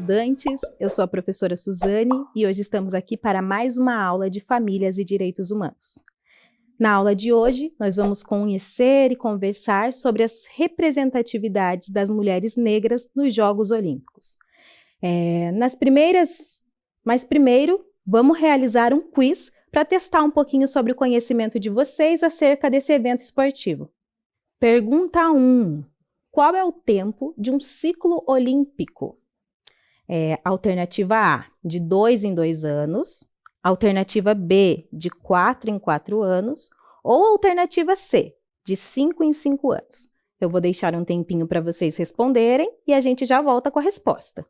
estudantes, eu sou a professora Suzane e hoje estamos aqui para mais uma aula de Famílias e Direitos Humanos. Na aula de hoje, nós vamos conhecer e conversar sobre as representatividades das mulheres negras nos Jogos Olímpicos. Mas primeiro, vamos realizar um quiz para testar um pouquinho sobre o conhecimento de vocês acerca desse evento esportivo. Pergunta 1. Qual é o tempo de um ciclo olímpico? Alternativa A, de 2 em 2 anos. Alternativa B, de 4 em 4 anos. Ou alternativa C, de 5 em 5 anos. Eu vou deixar um tempinho para vocês responderem e a gente já volta com a resposta.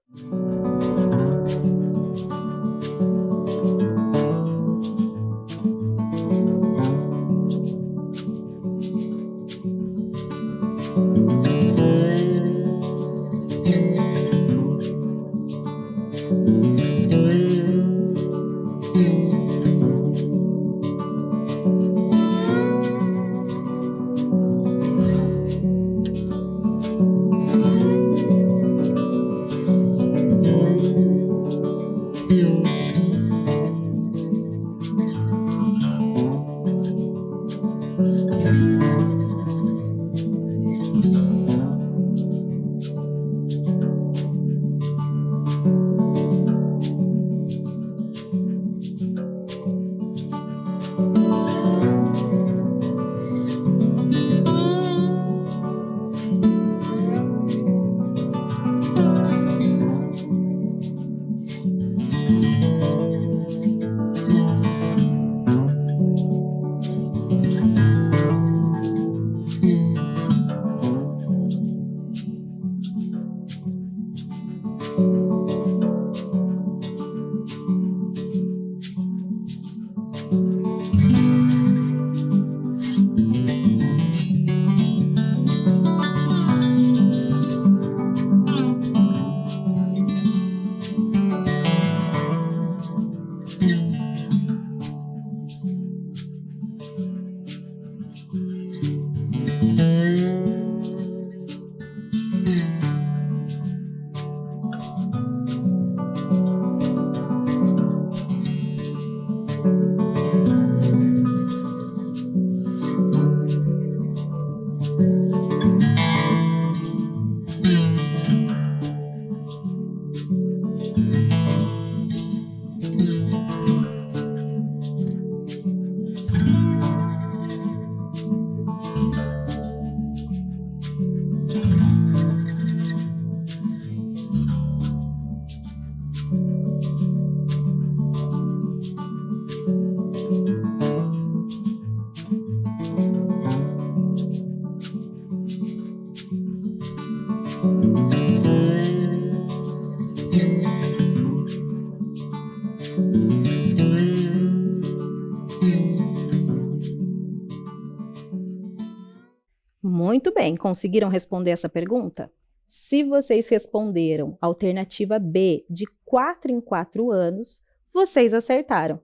Muito bem, conseguiram responder essa pergunta? Se vocês responderam alternativa B, de 4 em 4 anos, vocês acertaram.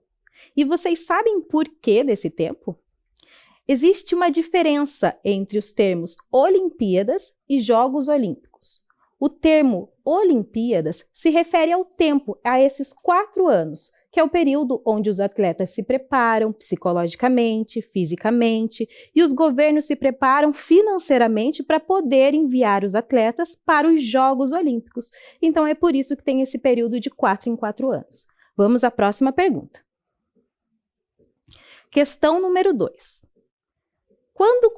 E vocês sabem por que desse tempo? Existe uma diferença entre os termos Olimpíadas e Jogos Olímpicos. O termo Olimpíadas se refere ao tempo, a esses 4 anos, que é o período onde os atletas se preparam psicologicamente, fisicamente, e os governos se preparam financeiramente para poder enviar os atletas para os Jogos Olímpicos. Então, é por isso que tem esse período de 4 em 4 anos. Vamos à próxima pergunta. Questão número 2. Quando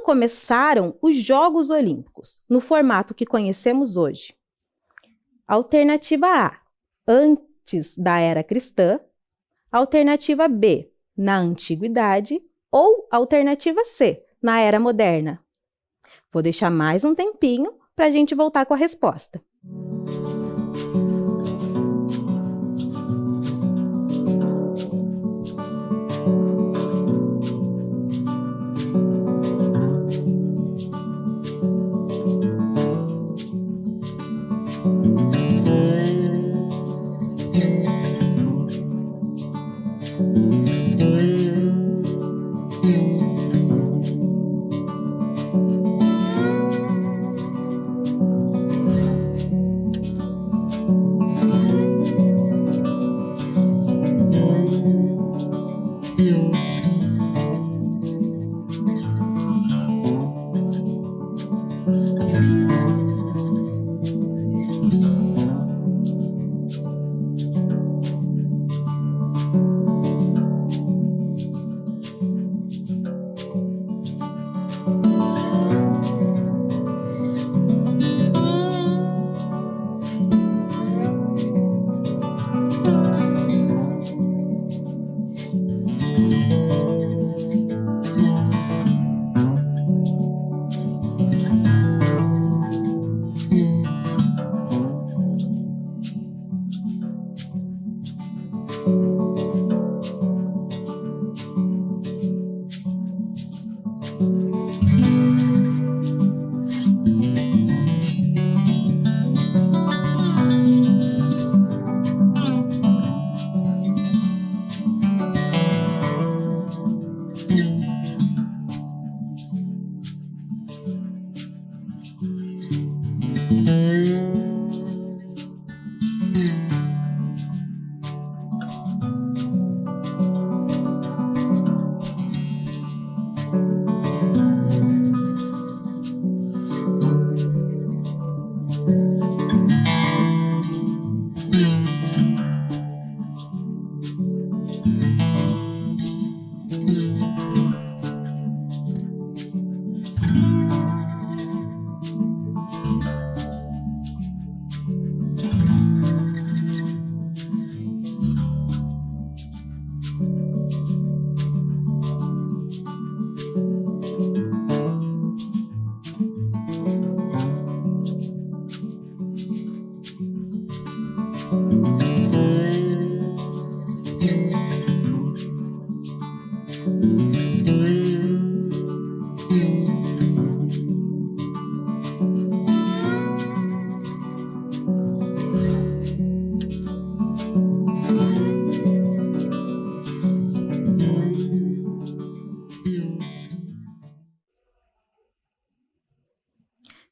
começaram os Jogos Olímpicos, no formato que conhecemos hoje? Alternativa A, antes da era cristã, alternativa B, na antiguidade, ou alternativa C, na era moderna. Vou deixar mais um tempinho para a gente voltar com a resposta.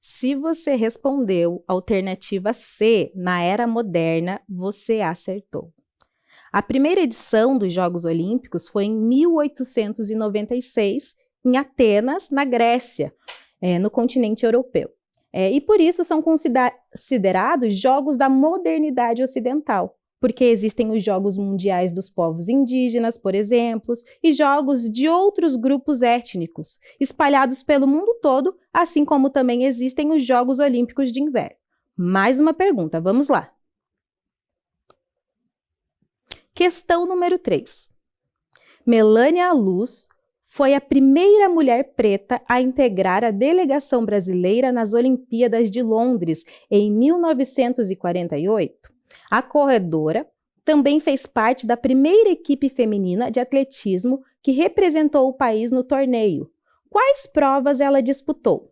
Se você respondeu alternativa C, na era moderna, você acertou. A primeira edição dos Jogos Olímpicos foi em 1896, em Atenas, na Grécia, no continente europeu. E por isso são considerados Jogos da Modernidade Ocidental, porque existem os Jogos Mundiais dos Povos Indígenas, por exemplo, e jogos de outros grupos étnicos, espalhados pelo mundo todo, assim como também existem os Jogos Olímpicos de Inverno. Mais uma pergunta, vamos lá. Questão número 3. Melânia Luz foi a primeira mulher preta a integrar a delegação brasileira nas Olimpíadas de Londres em 1948. A corredora também fez parte da primeira equipe feminina de atletismo que representou o país no torneio. Quais provas ela disputou?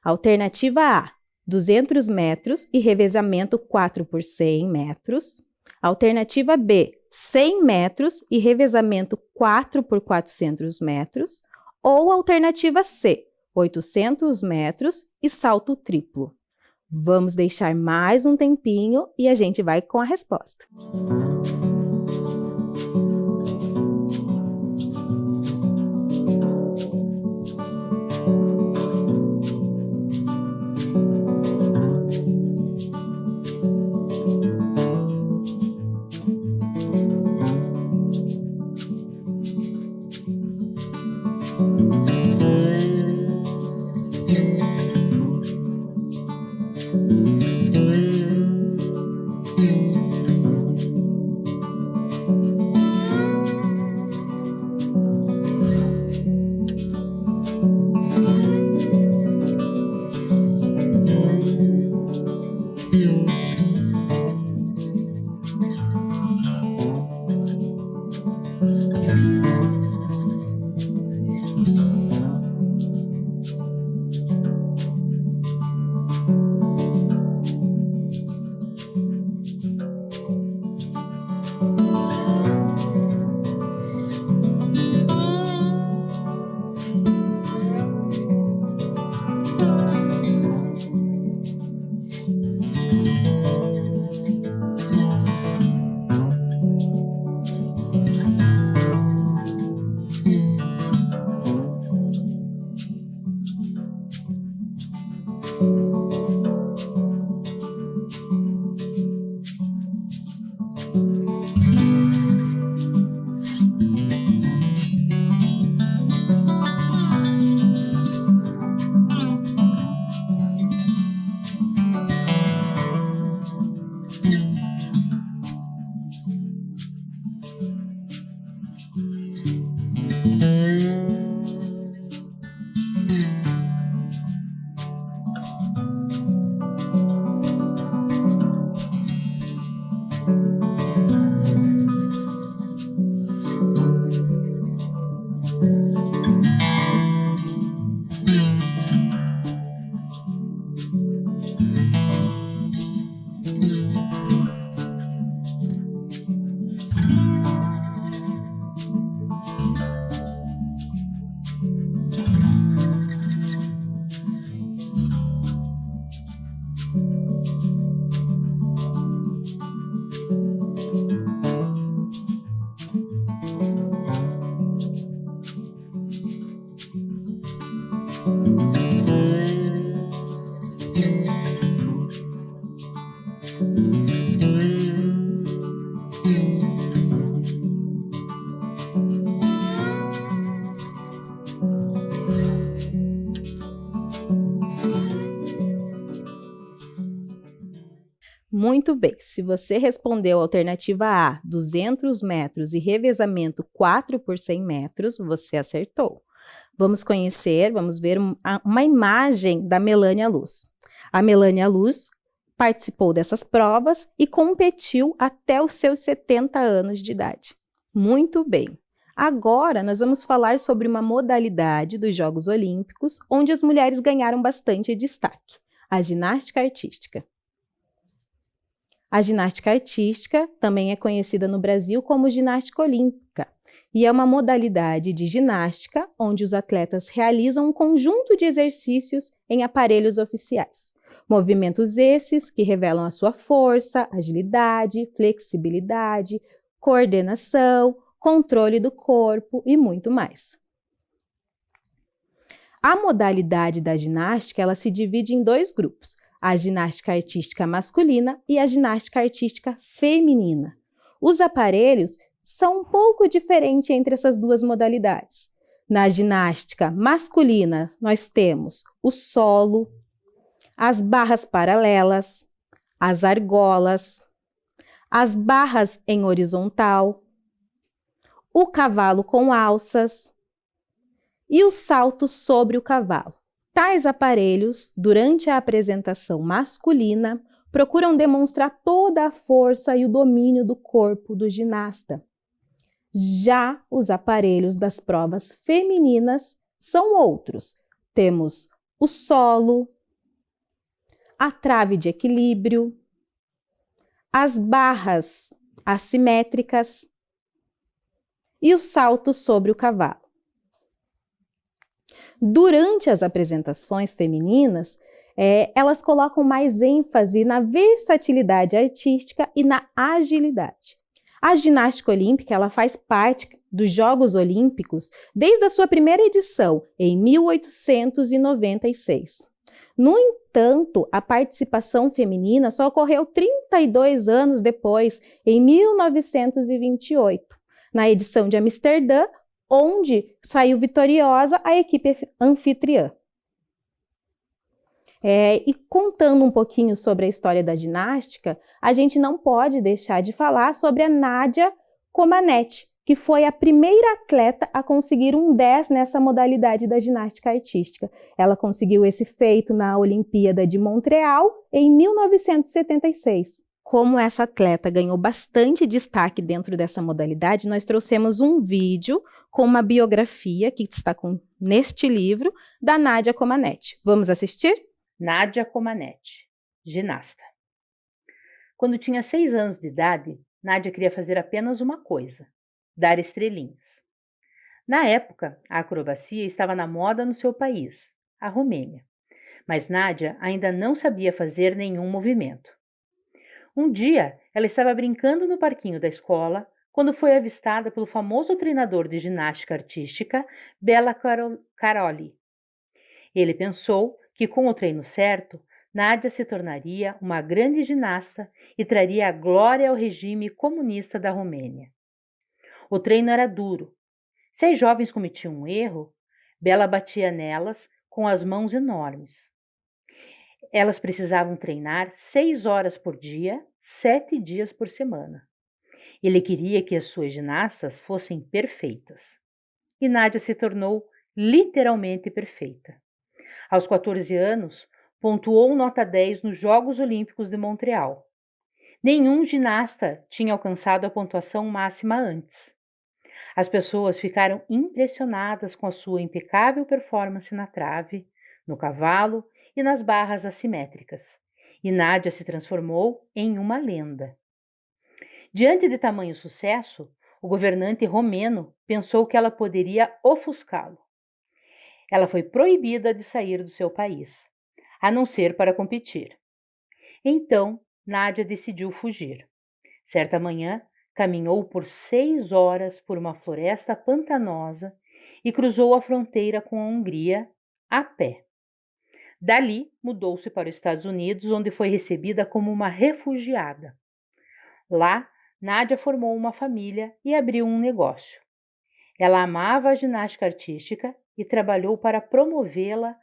Alternativa A, 200 metros e revezamento 4 por 100 metros. Alternativa B, 100 metros e revezamento 4 por 400 metros. Ou alternativa C, 800 metros e salto triplo. Vamos deixar mais um tempinho e a gente vai com a resposta. Muito bem, se você respondeu a alternativa A, 200 metros e revezamento 4 por 100 metros, você acertou. Vamos ver uma imagem da Melânia Luz. A Melânia Luz participou dessas provas e competiu até os seus 70 anos de idade. Muito bem. Agora nós vamos falar sobre uma modalidade dos Jogos Olímpicos onde as mulheres ganharam bastante destaque, a ginástica artística. A ginástica artística também é conhecida no Brasil como ginástica olímpica e é uma modalidade de ginástica onde os atletas realizam um conjunto de exercícios em aparelhos oficiais. Movimentos esses que revelam a sua força, agilidade, flexibilidade, coordenação, controle do corpo e muito mais. A modalidade da ginástica, ela se divide em dois grupos: a ginástica artística masculina e a ginástica artística feminina. Os aparelhos são um pouco diferentes entre essas duas modalidades. Na ginástica masculina, nós temos o solo, as barras paralelas, as argolas, as barras em horizontal, o cavalo com alças e o salto sobre o cavalo. Tais aparelhos, durante a apresentação masculina, procuram demonstrar toda a força e o domínio do corpo do ginasta. Já os aparelhos das provas femininas são outros. Temos o solo, a trave de equilíbrio, as barras assimétricas e o salto sobre o cavalo. Durante as apresentações femininas, elas colocam mais ênfase na versatilidade artística e na agilidade. A ginástica olímpica, ela faz parte dos Jogos Olímpicos desde a sua primeira edição, em 1896. No entanto, a participação feminina só ocorreu 32 anos depois, em 1928, na edição de Amsterdã, onde saiu vitoriosa a equipe anfitriã. E contando um pouquinho sobre a história da ginástica, a gente não pode deixar de falar sobre a Nadia Comaneci, que foi a primeira atleta a conseguir um 10 nessa modalidade da ginástica artística. Ela conseguiu esse feito na Olimpíada de Montreal em 1976. Como essa atleta ganhou bastante destaque dentro dessa modalidade, nós trouxemos um vídeo com uma biografia que está neste livro da Nadia Comaneci. Vamos assistir? Nadia Comaneci, ginasta. Quando tinha 6 anos de idade, Nadia queria fazer apenas uma coisa: dar estrelinhas. Na época, a acrobacia estava na moda no seu país, a Romênia, mas Nadia ainda não sabia fazer nenhum movimento. Um dia, ela estava brincando no parquinho da escola quando foi avistada pelo famoso treinador de ginástica artística, Bela Caroli. Ele pensou que, com o treino certo, Nadia se tornaria uma grande ginasta e traria a glória ao regime comunista da Romênia. O treino era duro. Se as jovens cometiam um erro, Bela batia nelas com as mãos enormes. Elas precisavam treinar 6 horas por dia, 7 dias por semana. Ele queria que as suas ginastas fossem perfeitas. E Nadia se tornou literalmente perfeita. Aos 14 anos, pontuou nota 10 nos Jogos Olímpicos de Montreal. Nenhum ginasta tinha alcançado a pontuação máxima antes. As pessoas ficaram impressionadas com a sua impecável performance na trave, no cavalo e nas barras assimétricas, e Nadia se transformou em uma lenda. Diante de tamanho sucesso, o governante romeno pensou que ela poderia ofuscá-lo. Ela foi proibida de sair do seu país, a não ser para competir. Então, Nadia decidiu fugir. Certa manhã, caminhou por 6 horas por uma floresta pantanosa e cruzou a fronteira com a Hungria, a pé. Dali, mudou-se para os Estados Unidos, onde foi recebida como uma refugiada. Lá, Nádia formou uma família e abriu um negócio. Ela amava a ginástica artística e trabalhou para promovê-la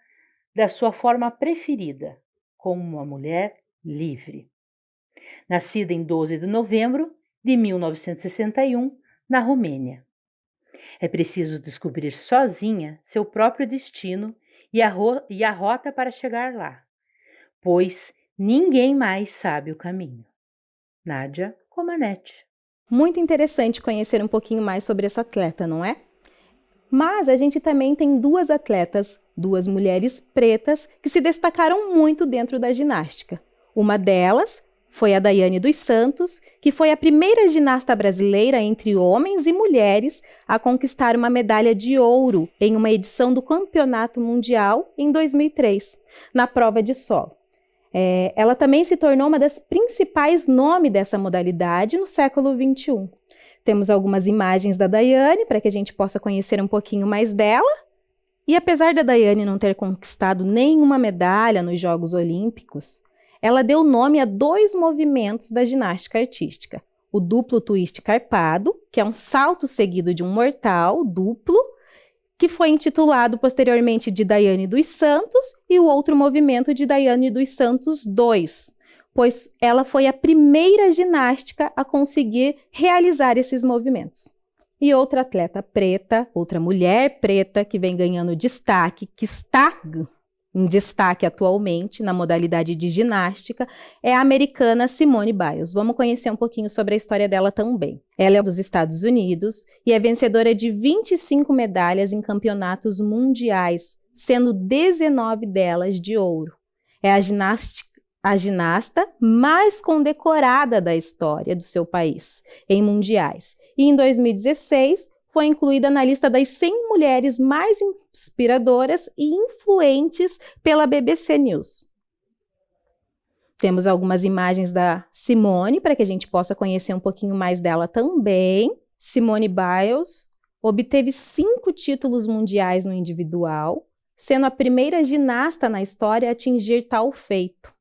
da sua forma preferida, como uma mulher livre. Nascida em 12 de novembro de 1961, na Romênia. É preciso descobrir sozinha seu próprio destino e a rota para chegar lá, pois ninguém mais sabe o caminho. Nádia Comaneci. Muito interessante conhecer um pouquinho mais sobre essa atleta, não é? Mas a gente também tem duas atletas, duas mulheres pretas, que se destacaram muito dentro da ginástica. Uma delas foi a Daiane dos Santos, que foi a primeira ginasta brasileira entre homens e mulheres a conquistar uma medalha de ouro em uma edição do Campeonato Mundial em 2003, na prova de solo. Ela também se tornou uma das principais nomes dessa modalidade no século XXI. Temos algumas imagens da Daiane para que a gente possa conhecer um pouquinho mais dela. E apesar da Daiane não ter conquistado nenhuma medalha nos Jogos Olímpicos, ela deu nome a dois movimentos da ginástica artística. O duplo twist carpado, que é um salto seguido de um mortal duplo, que foi intitulado posteriormente de Daiane dos Santos, e o outro movimento de Daiane dos Santos II, pois ela foi a primeira ginástica a conseguir realizar esses movimentos. E outra atleta preta, outra mulher preta que vem ganhando destaque, que está em destaque atualmente na modalidade de ginástica, é a americana Simone Biles. Vamos conhecer um pouquinho sobre a história dela também. Ela é dos Estados Unidos e é vencedora de 25 medalhas em campeonatos mundiais, sendo 19 delas de ouro. É a ginasta mais condecorada da história do seu país em mundiais. E em 2016, foi incluída na lista das 100 mulheres mais inspiradoras e influentes pela BBC News. Temos algumas imagens da Simone para que a gente possa conhecer um pouquinho mais dela também. Simone Biles obteve 5 títulos mundiais no individual, sendo a primeira ginasta na história a atingir tal feito.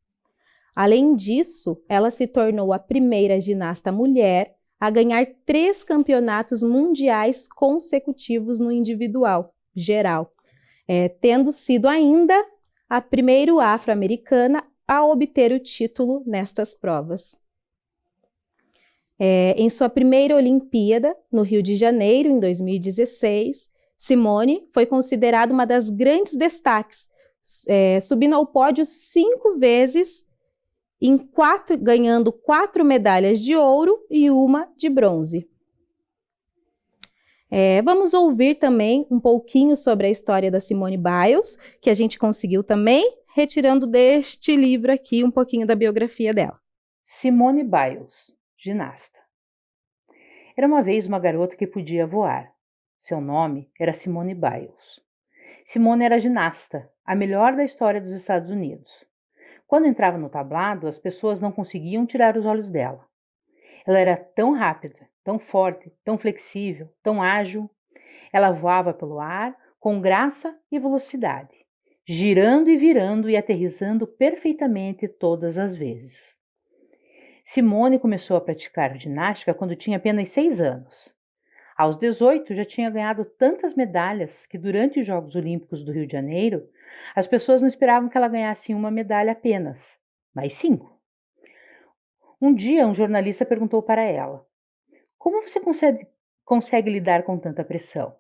Além disso, ela se tornou a primeira ginasta mulher a ganhar 3 campeonatos mundiais consecutivos no individual geral, tendo sido ainda a primeira afro-americana a obter o título nestas provas. Em sua primeira Olimpíada, no Rio de Janeiro, em 2016, Simone foi considerada uma das grandes destaques, subindo ao pódio 5 vezes, ganhando 4 medalhas de ouro e 1 de bronze. Vamos ouvir também um pouquinho sobre a história da Simone Biles, que a gente conseguiu também, retirando deste livro aqui um pouquinho da biografia dela. Simone Biles, ginasta. Era uma vez uma garota que podia voar. Seu nome era Simone Biles. Simone era ginasta, a melhor da história dos Estados Unidos. Quando entrava no tablado, as pessoas não conseguiam tirar os olhos dela. Ela era tão rápida, tão forte, tão flexível, tão ágil. Ela voava pelo ar com graça e velocidade, girando e virando e aterrissando perfeitamente todas as vezes. Simone começou a praticar ginástica quando tinha apenas 6 anos. Aos 18, já tinha ganhado tantas medalhas que durante os Jogos Olímpicos do Rio de Janeiro, as pessoas não esperavam que ela ganhasse uma medalha apenas, mas 5. Um dia, um jornalista perguntou para ela: "Como você consegue lidar com tanta pressão?"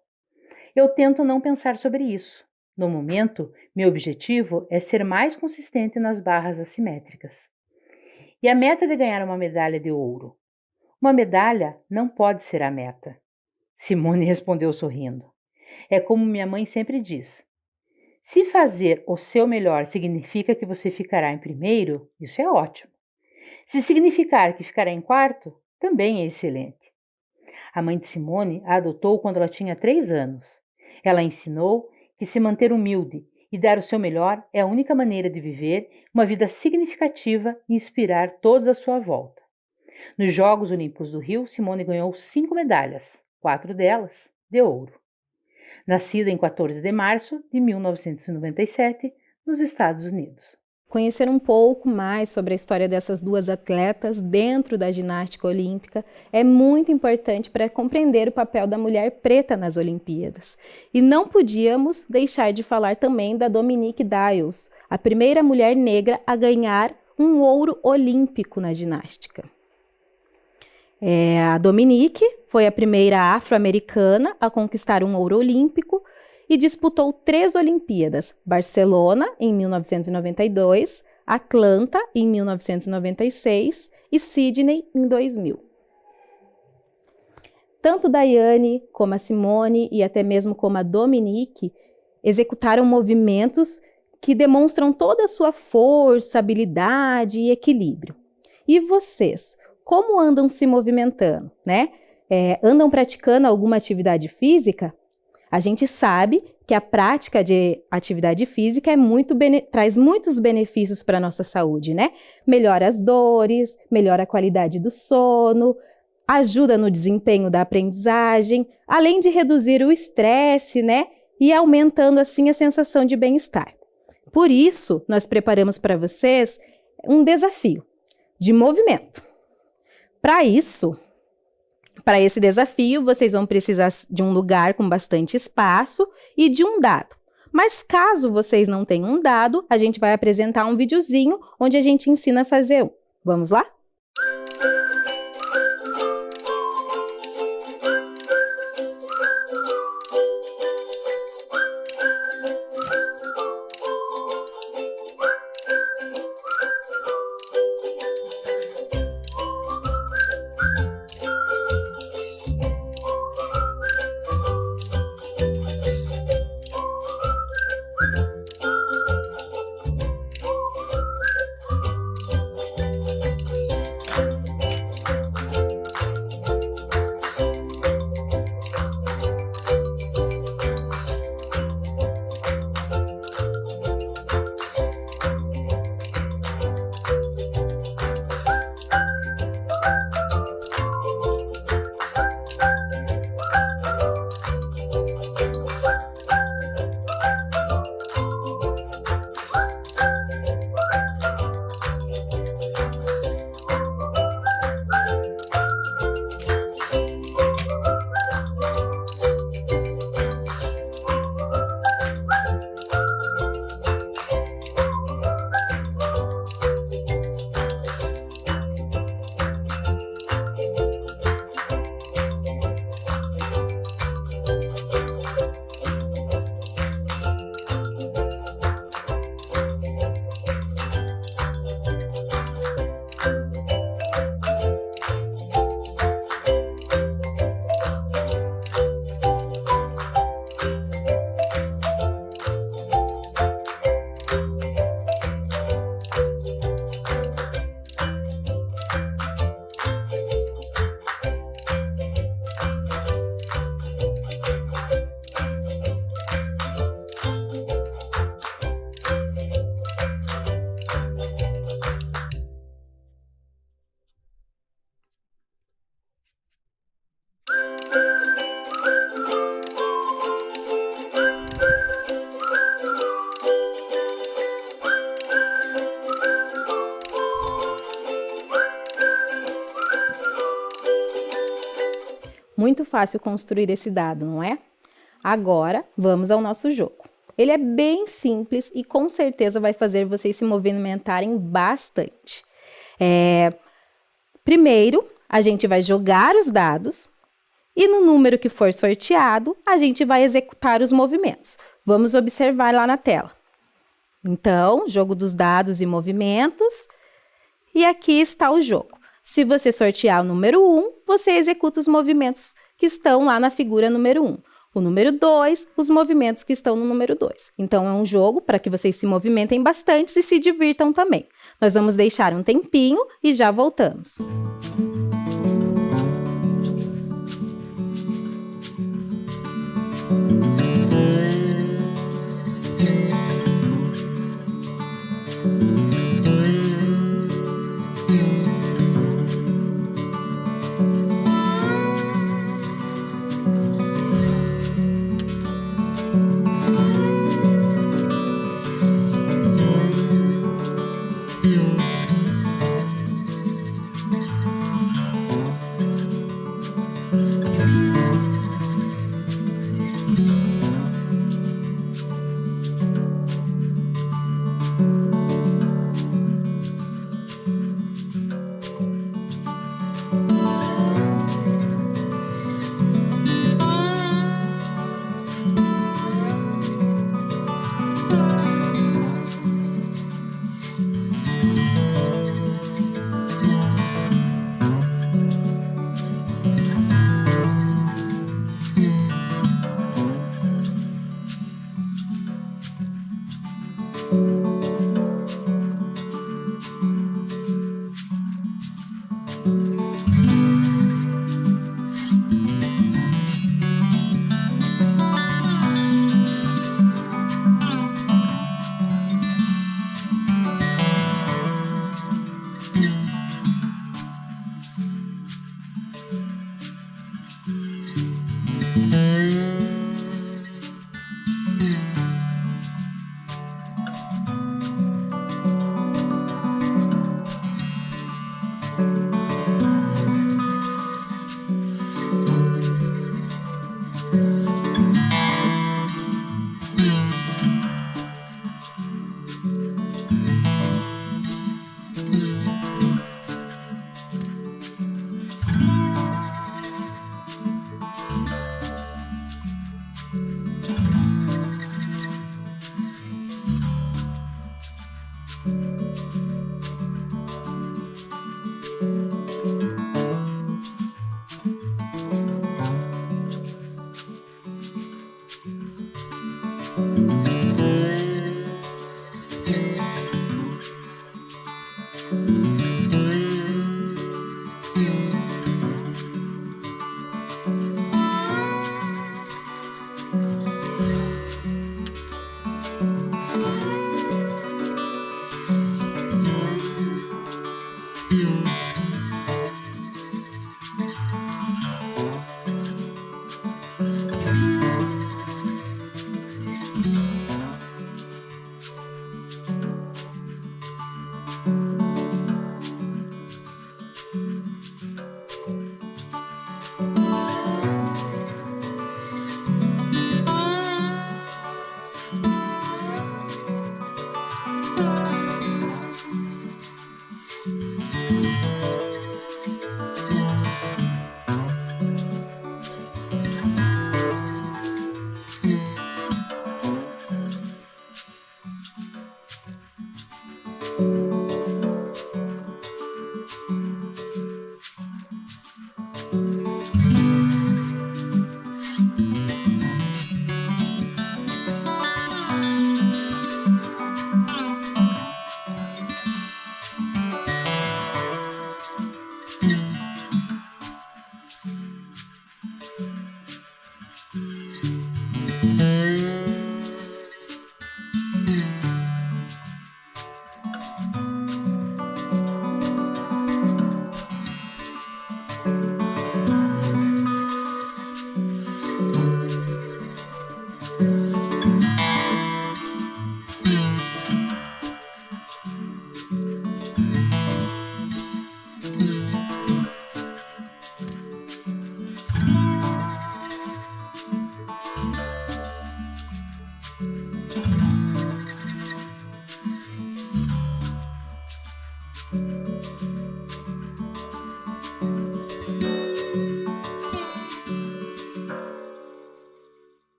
"Eu tento não pensar sobre isso. No momento, meu objetivo é ser mais consistente nas barras assimétricas." "E a meta de ganhar uma medalha de ouro?" "Uma medalha não pode ser a meta." Simone respondeu sorrindo. "É como minha mãe sempre diz. Se fazer o seu melhor significa que você ficará em primeiro, isso é ótimo. Se significar que ficará em quarto, também é excelente." A mãe de Simone a adotou quando ela tinha 3 anos. Ela ensinou que se manter humilde e dar o seu melhor é a única maneira de viver uma vida significativa e inspirar todos à sua volta. Nos Jogos Olímpicos do Rio, Simone ganhou 5 medalhas, 4 delas de ouro. nascida em 14 de março de 1997, nos Estados Unidos. Conhecer um pouco mais sobre a história dessas duas atletas dentro da ginástica olímpica é muito importante para compreender o papel da mulher preta nas Olimpíadas. E não podíamos deixar de falar também da Dominique Dawes, a primeira mulher negra a ganhar um ouro olímpico na ginástica. A Dominique foi a primeira afro-americana a conquistar um ouro olímpico e disputou 3 Olimpíadas: Barcelona, em 1992, Atlanta, em 1996 e Sydney, em 2000. Tanto Daiane, como a Simone e até mesmo como a Dominique executaram movimentos que demonstram toda a sua força, habilidade e equilíbrio. E vocês, como andam se movimentando, né? Andam praticando alguma atividade física? A gente sabe que a prática de atividade física traz muitos benefícios para a nossa saúde, né? Melhora as dores, melhora a qualidade do sono, ajuda no desempenho da aprendizagem, além de reduzir o estresse, né? E aumentando assim a sensação de bem-estar. Por isso, nós preparamos para vocês um desafio de movimento. Para esse desafio, vocês vão precisar de um lugar com bastante espaço e de um dado. Mas caso vocês não tenham um dado, a gente vai apresentar um videozinho onde a gente ensina a fazer um. Vamos lá? Muito fácil construir esse dado, não é? Agora, vamos ao nosso jogo. Ele é bem simples e com certeza vai fazer vocês se movimentarem bastante. Primeiro, a gente vai jogar os dados e no número que for sorteado, a gente vai executar os movimentos. Vamos observar lá na tela. Então, jogo dos dados e movimentos. E aqui está o jogo. Se você sortear o número 1, você executa os movimentos que estão lá na figura número 1. O número 2, os movimentos que estão no número 2. Então, é um jogo para que vocês se movimentem bastante e se divirtam também. Nós vamos deixar um tempinho e já voltamos.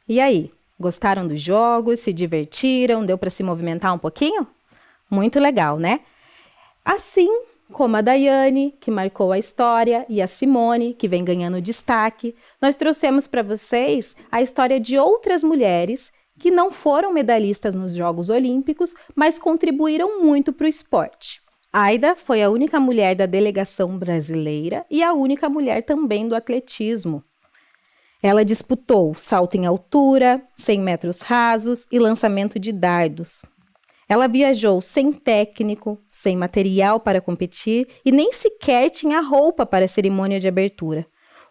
E aí, gostaram dos jogos? Se divertiram? Deu para se movimentar um pouquinho? Muito legal, né? Assim como a Daiane, que marcou a história, e a Simone, que vem ganhando destaque, nós trouxemos para vocês a história de outras mulheres que não foram medalhistas nos Jogos Olímpicos, mas contribuíram muito para o esporte. Aida foi a única mulher da delegação brasileira e a única mulher também do atletismo. Ela disputou salto em altura, 100 metros rasos e lançamento de dardos. Ela viajou sem técnico, sem material para competir e nem sequer tinha roupa para a cerimônia de abertura.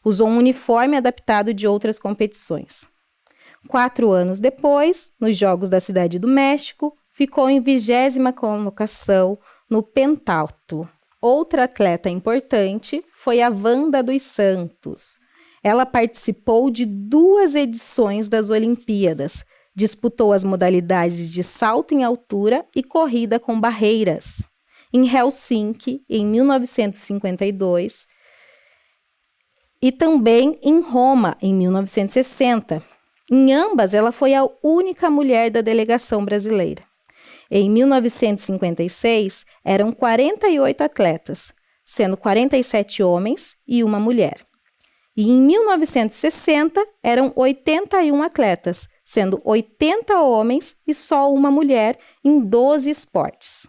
Usou um uniforme adaptado de outras competições. 4 anos depois, nos Jogos da Cidade do México, ficou em 20ª colocação no pentatlo. Outra atleta importante foi a Wanda dos Santos. Ela participou de 2 edições das Olimpíadas, disputou as modalidades de salto em altura e corrida com barreiras. Em Helsinki, em 1952, e também em Roma, em 1960. Em ambas, ela foi a única mulher da delegação brasileira. Em 1956, eram 48 atletas, sendo 47 homens e uma mulher. E em 1960, eram 81 atletas, sendo 80 homens e só uma mulher em 12 esportes.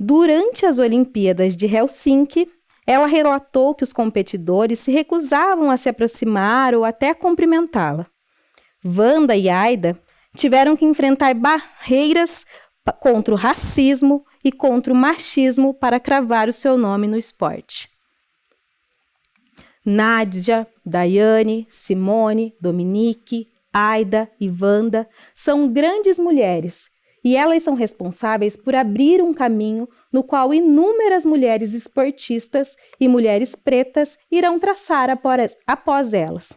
Durante as Olimpíadas de Helsinki, ela relatou que os competidores se recusavam a se aproximar ou até a cumprimentá-la. Wanda e Aida tiveram que enfrentar barreiras contra o racismo e contra o machismo para cravar o seu nome no esporte. Nádia, Daiane, Simone, Dominique, Aida e Wanda são grandes mulheres e elas são responsáveis por abrir um caminho no qual inúmeras mulheres esportistas e mulheres pretas irão traçar após elas.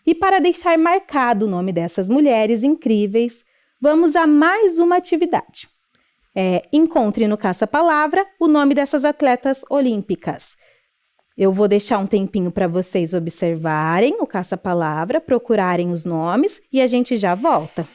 E para deixar marcado o nome dessas mulheres incríveis, vamos a mais uma atividade. Encontre no Caça-Palavra o nome dessas atletas olímpicas. Eu vou deixar um tempinho para vocês observarem o Caça-Palavra, procurarem os nomes e a gente já volta.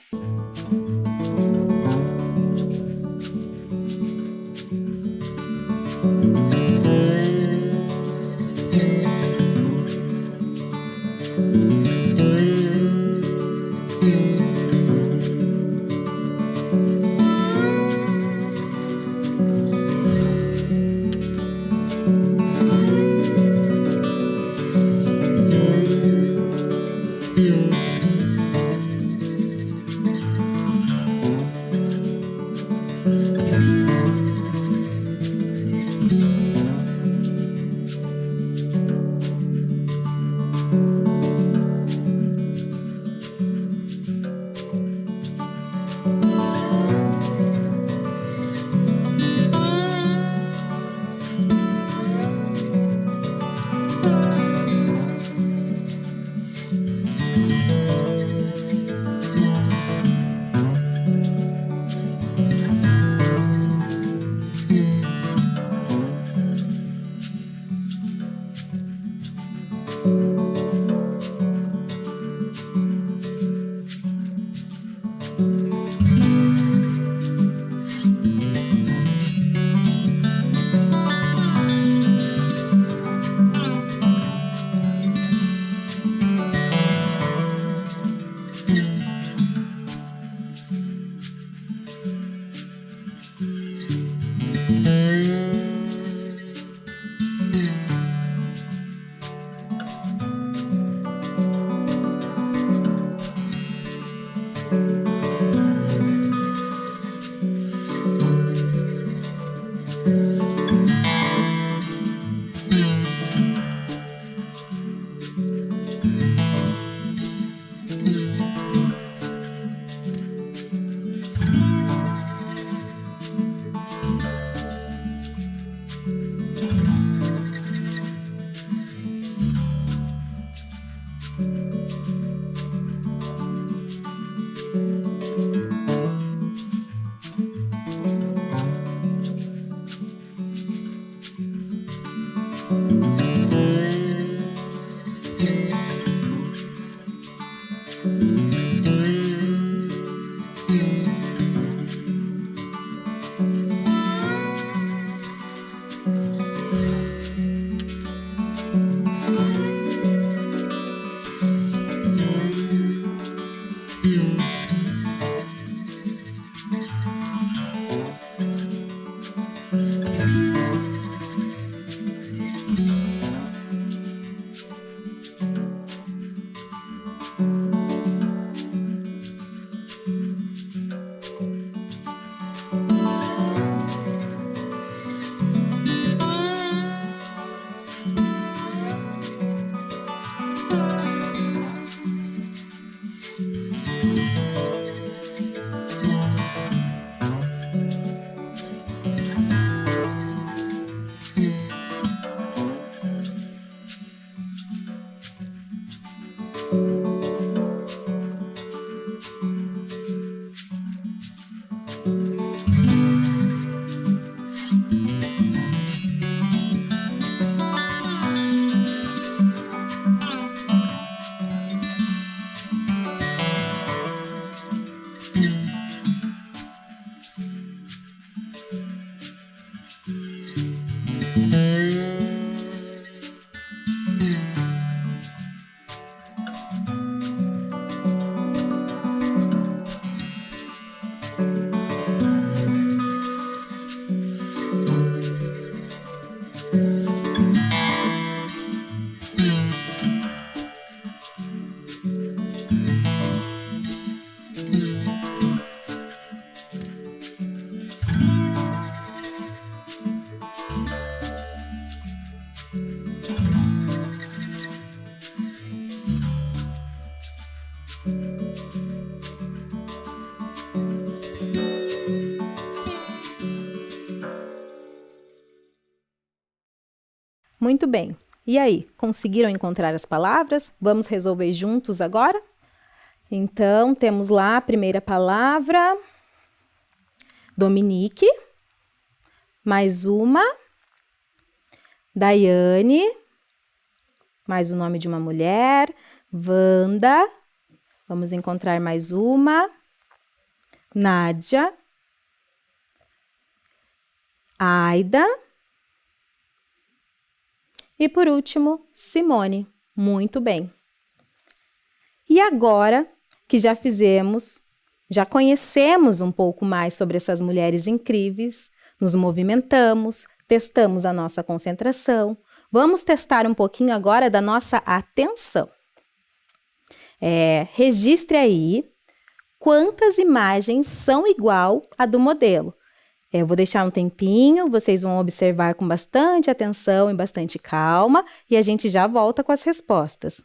Muito bem. E aí, conseguiram encontrar as palavras? Vamos resolver juntos agora? Então, temos lá a primeira palavra, Dominique, mais uma, Daiane, mais o nome de uma mulher, Wanda, vamos encontrar mais uma, Nádia, Aida, e por último, Simone. Muito bem. E agora que já conhecemos um pouco mais sobre essas mulheres incríveis, nos movimentamos, testamos a nossa concentração, vamos testar um pouquinho agora da nossa atenção. Registre aí quantas imagens são igual à do modelo. Eu vou deixar um tempinho, vocês vão observar com bastante atenção e bastante calma, e a gente já volta com as respostas.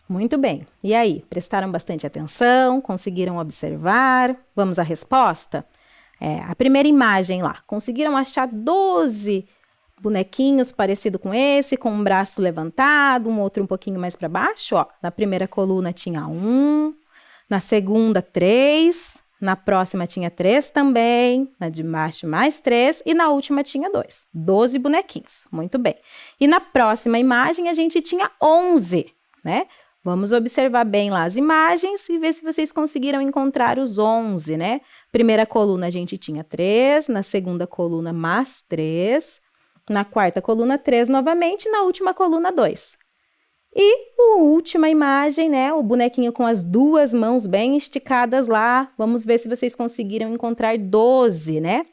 Muito bem. E aí, prestaram bastante atenção? Conseguiram observar? Vamos à resposta? A primeira imagem lá. Conseguiram achar 12 bonequinhos parecido com esse, com um braço levantado, um outro um pouquinho mais para baixo? Ó, na primeira coluna tinha 1, na segunda 3, na próxima tinha 3 também, na de baixo mais 3 e na última tinha 2. 12 bonequinhos. Muito bem. E na próxima imagem a gente tinha 11, né? Vamos observar bem lá as imagens e ver se vocês conseguiram encontrar os 11, né? Primeira coluna a gente tinha 3, na segunda coluna mais 3, na quarta coluna 3 novamente, na última coluna 2. E a última imagem, né? O bonequinho com as duas mãos bem esticadas lá. Vamos ver se vocês conseguiram encontrar 12, né?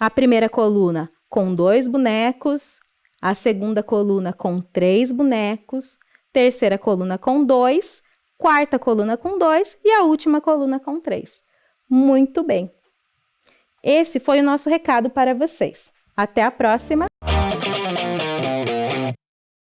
A primeira coluna com 2 bonecos, a segunda coluna com 3 bonecos, terceira coluna com 2, quarta coluna com 2 e a última coluna com 3. Muito bem. Esse foi o nosso recado para vocês. Até a próxima!